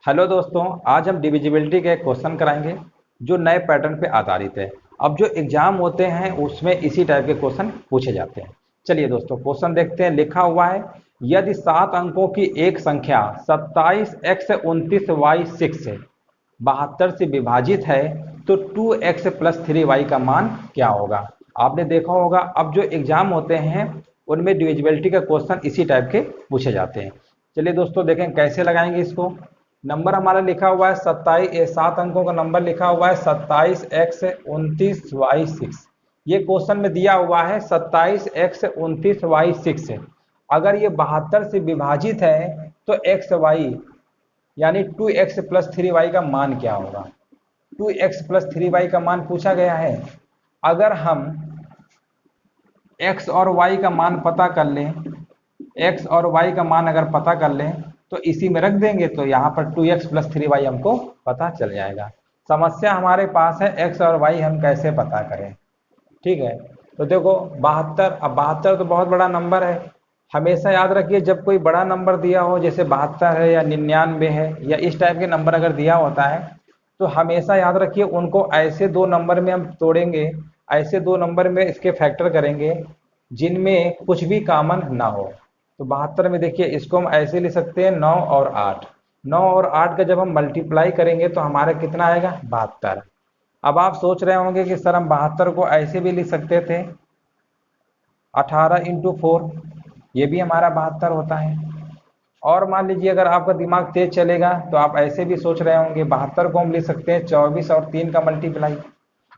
Hello दोस्तों, आज हम डिविजिबिलिटी के एक क्वेश्चन कराएंगे जो नए पैटर्न पे आधारित है। अब जो एग्जाम होते हैं उसमें इसी टाइप के क्वेश्चन पूछे जाते हैं। चलिए दोस्तों, क्वेश्चन देखते हैं। लिखा हुआ है, यदि 7 अंकों की एक संख्या 27x 29y6 से 72 से विभाजित है तो 2x प्लस 3y का मान क्या होगा। आपने देखा होगा, अब जो एग्जाम होते हैं उनमें डिविजिबिलिटी का क्वेश्चन इसी टाइप के पूछे जाते हैं। चलिए दोस्तों, देखें कैसे लगाएंगे इसको। नंबर हमारा लिखा हुआ है 7 अंकों का नंबर लिखा हुआ है 27x 29y6। ये क्वेश्चन में दिया हुआ है 27x 29y6 से अगर ये 72 से विभाजित है तो एक्स वाई यानी 2x प्लस 3y का मान क्या होगा। 2x प्लस 3y का मान पूछा गया है। अगर हम x और y का मान पता कर लें, x और y का मान अगर पता कर लें तो इसी में रख देंगे तो यहाँ पर 2x प्लस 3y हमको पता चल जाएगा। समस्या हमारे पास है x और y हम कैसे पता करें। ठीक है, तो देखो 72, अब 72 तो बहुत बड़ा नंबर है। हमेशा याद रखिए, जब कोई बड़ा नंबर दिया हो, जैसे 72 है या 99 है या इस टाइप के नंबर अगर दिया होता है तो हमेशा याद रखिए उनको ऐसे दो नंबर में हम तोड़ेंगे, ऐसे दो नंबर में इसके फैक्टर करेंगे जिनमें कुछ भी कॉमन ना हो। तो 72 में देखिए इसको हम ऐसे ले सकते हैं 9 और 8। 9 और 8 का जब हम मल्टीप्लाई करेंगे तो हमारा कितना आएगा 72। अब आप सोच रहे होंगे कि सर हम 72 को ऐसे भी लिख सकते थे 18 इंटू 4, ये भी हमारा 72 होता है। और मान लीजिए अगर आपका दिमाग तेज चलेगा तो आप ऐसे भी सोच रहे होंगे 72 को हम लिख सकते हैं 24 और 3 का मल्टीप्लाई।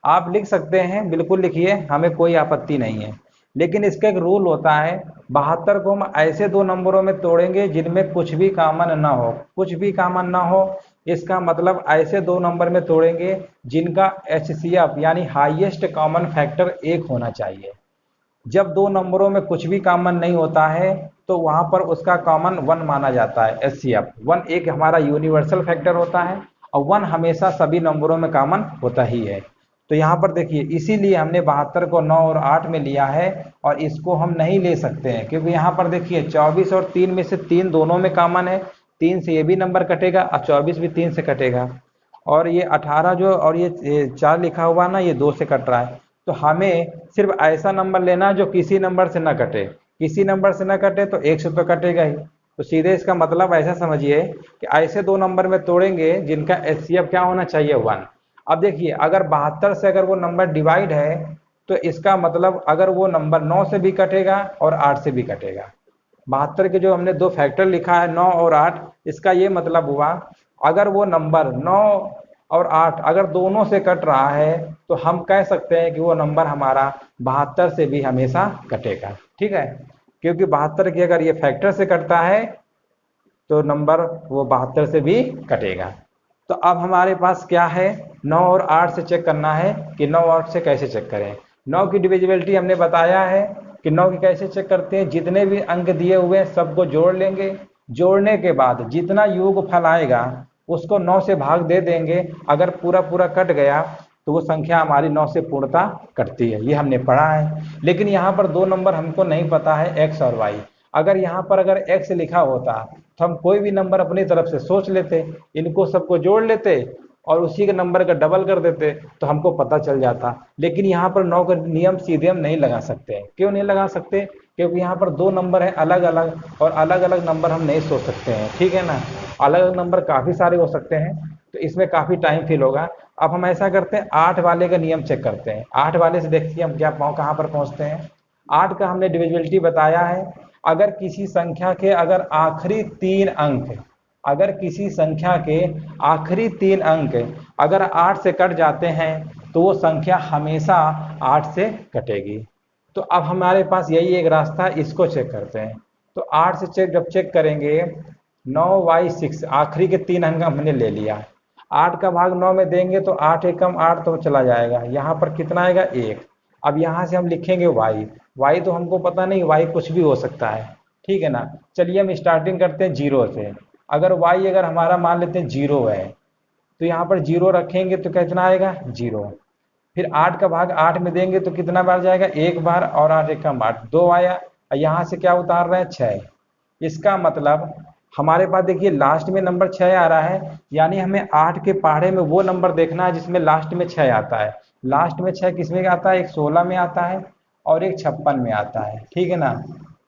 आप लिख सकते हैं, बिल्कुल लिखिए, हमें कोई आपत्ति नहीं है। लेकिन इसका एक रूल होता है, 72 को हम ऐसे दो नंबरों में तोड़ेंगे जिनमें कुछ भी कॉमन ना हो। कुछ भी कॉमन ना हो इसका मतलब ऐसे दो नंबर में तोड़ेंगे जिनका एचसीएफ यानी हाईएस्ट कॉमन फैक्टर 1 होना चाहिए। जब दो नंबरों में कुछ भी कॉमन नहीं होता है तो वहां पर उसका कॉमन 1 माना जाता है। एचसीएफ 1 एक हमारा यूनिवर्सल फैक्टर होता है और 1 हमेशा सभी नंबरों में कॉमन होता ही है। तो यहाँ पर देखिए इसीलिए हमने 72 को 9 और 8 में लिया है और इसको हम नहीं ले सकते हैं क्योंकि यहाँ पर देखिए 24 और 3 में से 3 दोनों में कॉमन है। 3 से ये भी नंबर कटेगा और 24 भी 3 से कटेगा और ये 18 जो और ये 4 लिखा हुआ ना, ये 2 से कट रहा है। तो हमें सिर्फ ऐसा नंबर लेना जो किसी नंबर से ना कटे। किसी नंबर से ना कटे तो 1 से तो कटेगा ही। तो सीधे इसका मतलब ऐसा समझिए कि ऐसे दो नंबर में तोड़ेंगे जिनका एचसीएफ क्या होना चाहिए 1। अब देखिए अगर 72 से अगर वो नंबर डिवाइड है तो इसका मतलब अगर वो नंबर 9 से भी कटेगा और 8 से भी कटेगा। 72 के जो हमने दो फैक्टर लिखा है 9 और 8, इसका ये मतलब हुआ अगर वो नंबर 9 और 8 अगर दोनों से कट रहा है तो हम कह सकते हैं कि वो नंबर हमारा 72 से भी हमेशा कटेगा। ठीक है, क्योंकि 72 की अगर ये फैक्टर से कटता है तो नंबर वो 72 से भी कटेगा। तो अब हमारे पास क्या है, 9 और 8 से चेक करना है कि 9 और 8 से कैसे चेक करें। 9 की डिविजिबिलिटी हमने बताया है कि 9 की कैसे चेक करते हैं, जितने भी अंक दिए हुए हैं सबको जोड़ लेंगे। जोड़ने के बाद जितना योगफल आएगा उसको 9 से भाग दे देंगे। अगर पूरा पूरा कट गया तो वो संख्या हमारी 9 से पूर्णतः कटती है, ये हमने पढ़ा है। लेकिन यहाँ पर दो नंबर हमको नहीं पता है, एक्स और वाई। अगर यहाँ पर अगर एक्स लिखा होता तो हम कोई भी नंबर अपनी तरफ से सोच लेते, इनको सबको जोड़ लेते और उसी के नंबर का डबल कर देते तो हमको पता चल जाता। लेकिन यहाँ पर 9 का नियम सीधे हम नहीं लगा सकते। क्यों नहीं लगा सकते? क्योंकि यहाँ पर दो नंबर है अलग अलग और अलग अलग नंबर हम नहीं सोच सकते हैं। ठीक है ना, अलग अलग नंबर काफ़ी सारे हो सकते हैं तो इसमें काफ़ी टाइम फील होगा। अब हम ऐसा करते हैं, 8 वाले का नियम चेक करते हैं। 8 वाले से देखिए हम क्या कहाँ पर पहुँचते हैं। 8 का हमने डिविजिबिलिटी बताया है, अगर किसी संख्या के अगर आखिरी 3 अंक, अगर किसी संख्या के आखिरी 3 अंक अगर 8 से कट जाते हैं तो वो संख्या हमेशा 8 से कटेगी। तो अब हमारे पास यही एक रास्ता है, इसको चेक करते हैं। तो 8 से जब चेक करेंगे 9y6 आखिरी के 3 अंक हमने ले लिया। 8 का भाग 9 में देंगे तो 8 एकम 8 तो चला जाएगा, यहाँ पर कितना आएगा 1। अब यहाँ से हम लिखेंगे y तो हमको पता नहीं, y कुछ भी हो सकता है। ठीक है ना, चलिए हम स्टार्टिंग करते हैं 0 से। अगर y अगर हमारा मान लेते हैं 0 है तो यहाँ पर 0 रखेंगे तो कितना आएगा 0। फिर 8 का भाग 8 में देंगे तो कितना बार जाएगा, एक बार, और 8 एकम 8 2 आया। यहाँ से क्या उतार रहे हैं 6। इसका मतलब हमारे पास देखिए लास्ट में नंबर 6 आ रहा है, यानी हमें 8 के पहाड़े में वो नंबर देखना है जिसमें लास्ट में 6 आता है। लास्ट में 6 किसमें आता है? एक 16 में आता है और एक 56 में आता है, ठीक है ना।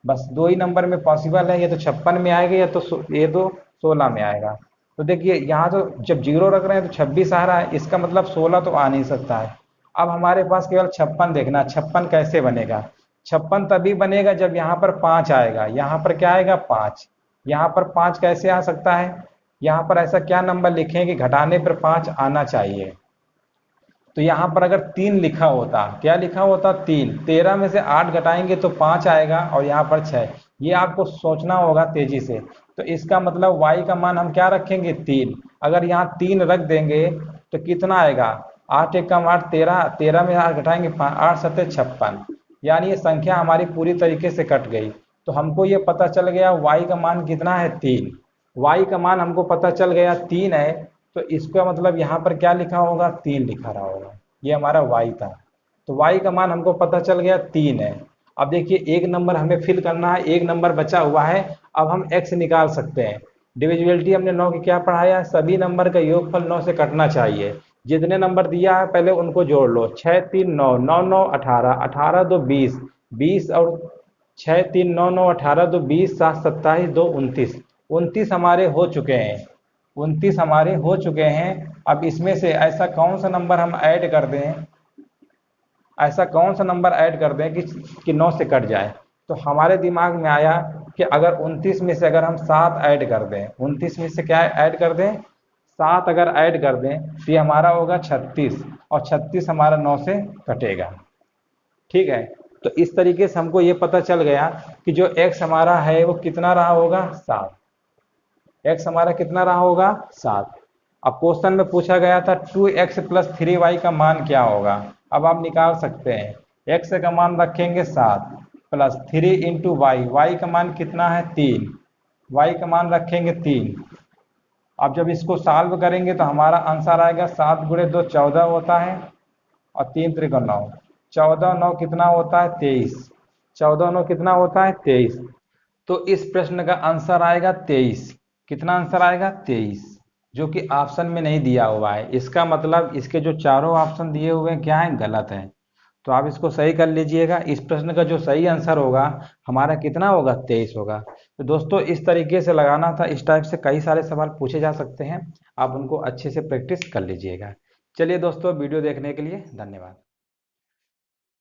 बस दो ही नंबर में पॉसिबल है, या तो 56 में आएगा या तो ये तो 16 में आएगा। तो देखिए यहाँ तो जब जीरो रख रहे हैं तो 26 आ रहा है, इसका मतलब 16 तो आ नहीं सकता है। अब हमारे पास केवल 56 देखना। 56 कैसे बनेगा? 56 तभी बनेगा जब यहाँ पर 5 आएगा। यहाँ पर क्या आएगा? 5। यहाँ पर 5 कैसे आ सकता है? यहाँ पर ऐसा क्या नंबर लिखें कि घटाने पर 5 आना चाहिए? तो यहाँ पर अगर 3 लिखा होता, क्या लिखा होता? 3। 13 में से 8 घटाएंगे तो 5 आएगा और यहाँ पर 6। ये आपको सोचना होगा तेजी से। तो इसका मतलब y का मान हम क्या रखेंगे? 3। अगर यहाँ 3 रख देंगे तो कितना आएगा? 8 एक कम 8, 13। 13 में 8 घटाएंगे 8 सत्ते 56, यानी ये संख्या हमारी पूरी तरीके से कट गई। तो हमको ये पता चल गया y का मान कितना है? 3। y का मान हमको पता चल गया 3 है, तो इसका मतलब यहाँ पर क्या लिखा होगा? 3 लिखा रहा होगा। ये हमारा y था। तो y का मान हमको पता चल गया 3 है। अब देखिए एक नंबर हमें फिल करना है, एक नंबर बचा हुआ है। अब हम x निकाल सकते हैं। डिविजिबिलिटी हमने 9 की क्या पढ़ाया? सभी नंबर का योगफल 9 से कटना चाहिए। जितने नंबर दिया है पहले उनको जोड़ लो। 6 3 9, 9 9 18, 18 2 20, 20 और 6 3 9 9 18 2 20, 7 27 2 29। 29 हमारे हो चुके हैं। 29 हमारे हो चुके हैं। अब इसमें से ऐसा कौन सा नंबर हम ऐड कर दें, ऐसा कौन सा नंबर ऐड कर दें कि 9 से कट जाए? तो हमारे दिमाग में आया कि अगर 29 में से अगर हम 7 ऐड कर दें, 29 में से क्या ऐड कर दें? 7 अगर ऐड कर दें तो ये हमारा होगा 36, और 36 हमारा 9 से कटेगा, ठीक है। तो इस तरीके से हमको ये पता चल गया कि जो x हमारा है वो कितना रहा होगा? 7। x हमारा कितना रहा होगा? 7। अब क्वेश्चन में पूछा गया था 2x प्लस 3y का मान क्या होगा? अब आप निकाल सकते हैं। x का मान रखेंगे 7 प्लस 3 इंटू वाई, वाई का मान कितना है? 3, y का मान रखेंगे 3। अब जब इसको सॉल्व करेंगे तो हमारा आंसर आएगा 7 गुणे 2 14 होता है, और 3 त्रिक 9, 14 9 कितना होता है? 23। 14 9 कितना होता है? 23। तो इस प्रश्न का आंसर आएगा 23। कितना आंसर आएगा? 23, जो कि ऑप्शन में नहीं दिया हुआ है। इसका मतलब इसके जो चारों ऑप्शन दिए हुए हैं क्या है? गलत है। तो आप इसको सही कर लीजिएगा। इस प्रश्न का जो सही आंसर होगा हमारा कितना होगा? 23 होगा। तो दोस्तों इस तरीके से लगाना था। इस टाइप से कई सारे सवाल पूछे जा सकते हैं, आप उनको अच्छे से प्रैक्टिस कर लीजिएगा। चलिए दोस्तों, वीडियो देखने के लिए धन्यवाद।